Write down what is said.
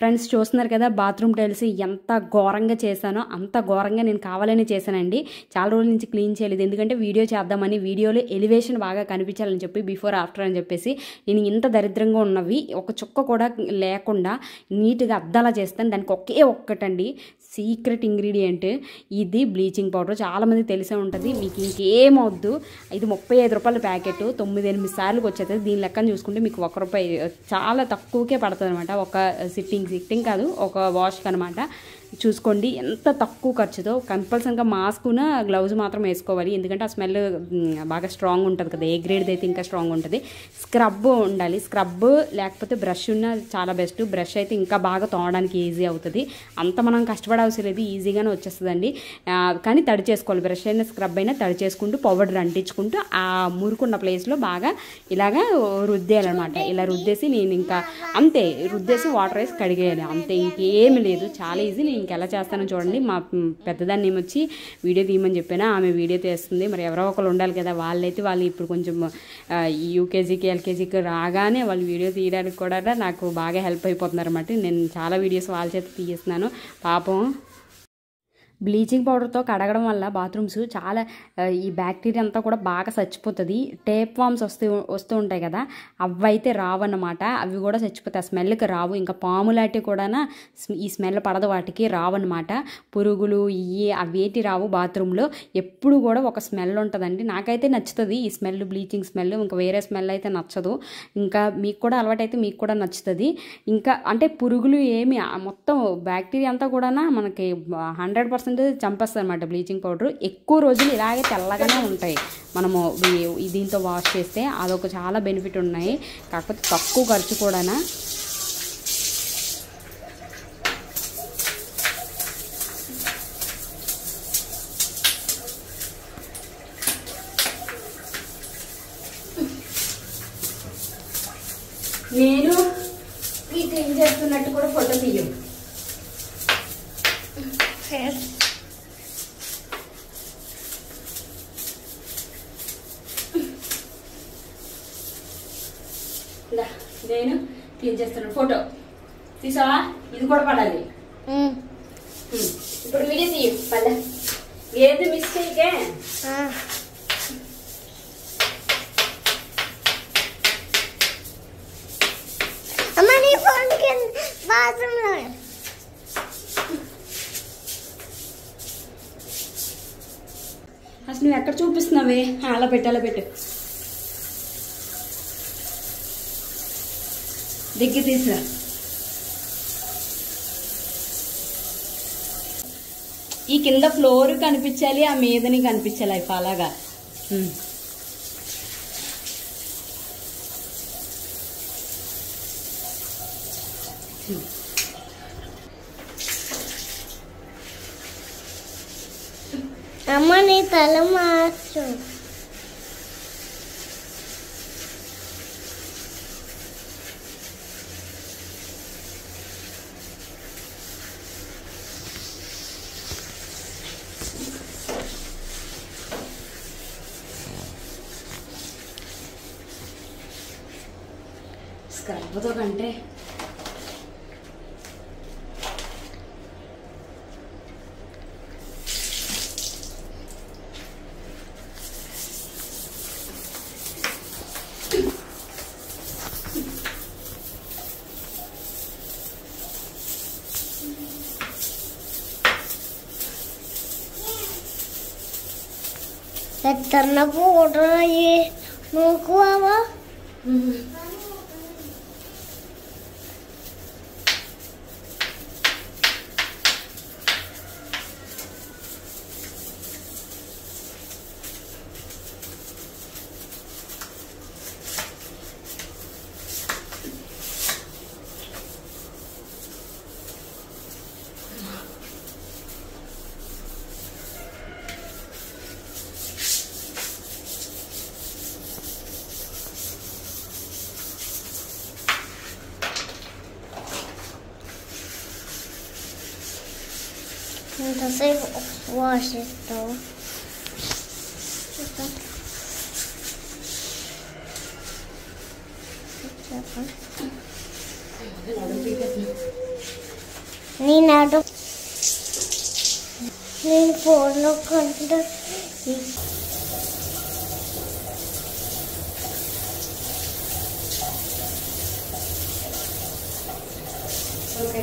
Friends చూస్తున్నారు కదా bathroom tiles ఎంత ఘోరంగా చేశానో అంత ఘోరంగా నేను కావాలని చేశానండి. చాలా రోజుల నుంచి క్లీన్ చేయలేదు, ఎందుకంటే వీడియో చేద్దామని, వీడియోలో ఎలివేషన్ బాగా కనిపించాలని చెప్పి, బిఫోర్ ఆఫ్టర్ అని చెప్పేసి నేను ఇంత దరిద్రంగా ఉన్నవి ఒక చుక్క కూడా లేకుండా నీట్గా అద్దాలా చేస్తాను. దానికి ఒక్కటండి సీక్రెట్ ఇంగ్రీడియంట్, ఇది బ్లీచింగ్ పౌడర్. చాలామంది తెలిసే ఉంటుంది, మీకు ఇంకేమవద్దు. ఇది 35 రూపాయల ప్యాకెట్, 9-8 సార్లకు వచ్చేది. దీని లెక్కన చూసుకుంటే మీకు ₹1 చాలా తక్కువకే పడుతుంది అనమాట. ఒక సిట్టింగ్ కాదు, ఒక వాష్కి అనమాట. చూసుకోండి ఎంత తక్కువ ఖర్చుతో. కంపల్సరీగా మాస్కున గ్లౌజ్ మాత్రం వేసుకోవాలి, ఎందుకంటే ఆ స్మెల్ బాగా స్ట్రాంగ్ ఉంటుంది కదా. ఏ గ్రేడ్ది అయితే ఇంకా స్ట్రాంగ్ ఉంటుంది. స్క్రబ్ ఉండాలి, స్క్రబ్ లేకపోతే బ్రష్ ఉన్న చాలా బెస్ట్. బ్రష్ అయితే ఇంకా బాగా తోమడానికి ఈజీ అవుతుంది. అంత మనం కష్టపడవలసి లేదు, ఈజీగానే వచ్చేస్తుందండి. కానీ తడి చేసుకోవాలి, బ్రష్ అయినా స్క్రబ్ అయినా తడి చేసుకుంటూ పౌడర్ అంటించుకుంటూ ఆ మురుకున్న ప్లేస్లో బాగా ఇలాగా రుద్దేయాలన్నమాట. ఇలా రుద్దేసి నేను ఇంకా అంతే, రుద్దేసి వాటర్ వేసి కడిగేయాలి, అంతే, ఇంకేమీ లేదు. చాలా ఈజీ. నేను ఇంకెలా చేస్తానో చూడండి. మా పెద్దదాన్ని ఏమొచ్చి వీడియో తీయమని చెప్పాను, ఆమె వీడియో తీస్తుంది. మరి ఎవరో ఒకరు ఉండాలి కదా. వాళ్ళు ఇప్పుడు కొంచెం యూకేజీకి ఎల్కేజీకి రాగానే వాళ్ళు వీడియో తీయడానికి కూడా నాకు బాగా హెల్ప్ అయిపోతున్నారు అన్నమాట. నేను చాలా వీడియోస్ వాళ్ళ చేత తీస్తున్నాను. పాపం బ్లీచింగ్ పౌడర్తో కడగడం వల్ల బాత్రూమ్స్ చాలా ఈ బ్యాక్టీరియా అంతా కూడా బాగా చచ్చిపోతుంది. టేప్ వామ్స్ వస్తూ ఉంటాయి కదా, అవి అయితే రావన్నమాట. అవి కూడా చచ్చిపోతాయి, ఆ స్మెల్కి రావు. ఇంకా పాములాంటివి కూడా ఈ స్మెల్ పడదు, వాటికి రావన్నమాట. పురుగులు అవేటి రావు. బాత్రూంలో ఎప్పుడు కూడా ఒక స్మెల్ ఉంటుందండి. నాకైతే నచ్చుతుంది ఈ స్మెల్, బ్లీచింగ్ స్మెల్. ఇంకా వేరే స్మెల్ అయితే నచ్చదు. ఇంకా మీకు కూడా అలవాటైతే మీకు కూడా నచ్చుతుంది. ఇంకా అంటే పురుగులు ఏమి, మొత్తం బ్యాక్టీరియా అంతా కూడా మనకి 100% చంపేస్తుంది అనమాట బ్లీచింగ్ పౌడర్. ఎక్కువ రోజులు ఇలాగే తెల్లగానే ఉంటాయి మనము దీంతో వాష్ చేస్తే. అదొక చాలా బెనిఫిట్ ఉన్నాయి, కాకపోతే తక్కువ ఖర్చు కూడా. నేను ఇది ఏం చేస్తున్నట్టు కూడా ఫోటో తీయం. నేను క్లీన్ చేస్తున్నాను. ఫోటో తీసావా? ఇది కూడా పడాలి. ఇప్పుడు వీడియో తీయ పల్లె, ఏది మిస్ చేయకే. అసలు నువ్వు ఎక్కడ చూపిస్తున్నావే? అలా పెట్టు, దిగ్గి తీసా. ఈ కింద ఫ్లోర్ కనిపించాలి, ఆ మీదని కనిపించాలి, అవి అలాగా. అమ్మ నీ తల మార్చు. స్క్రబ్తో కంటే ఎత్తన్న పౌడర్ నువ్వు ఎంతసేపు వాష్ చేస్తావు? నేను ఫోన్లో కొంత ఓకే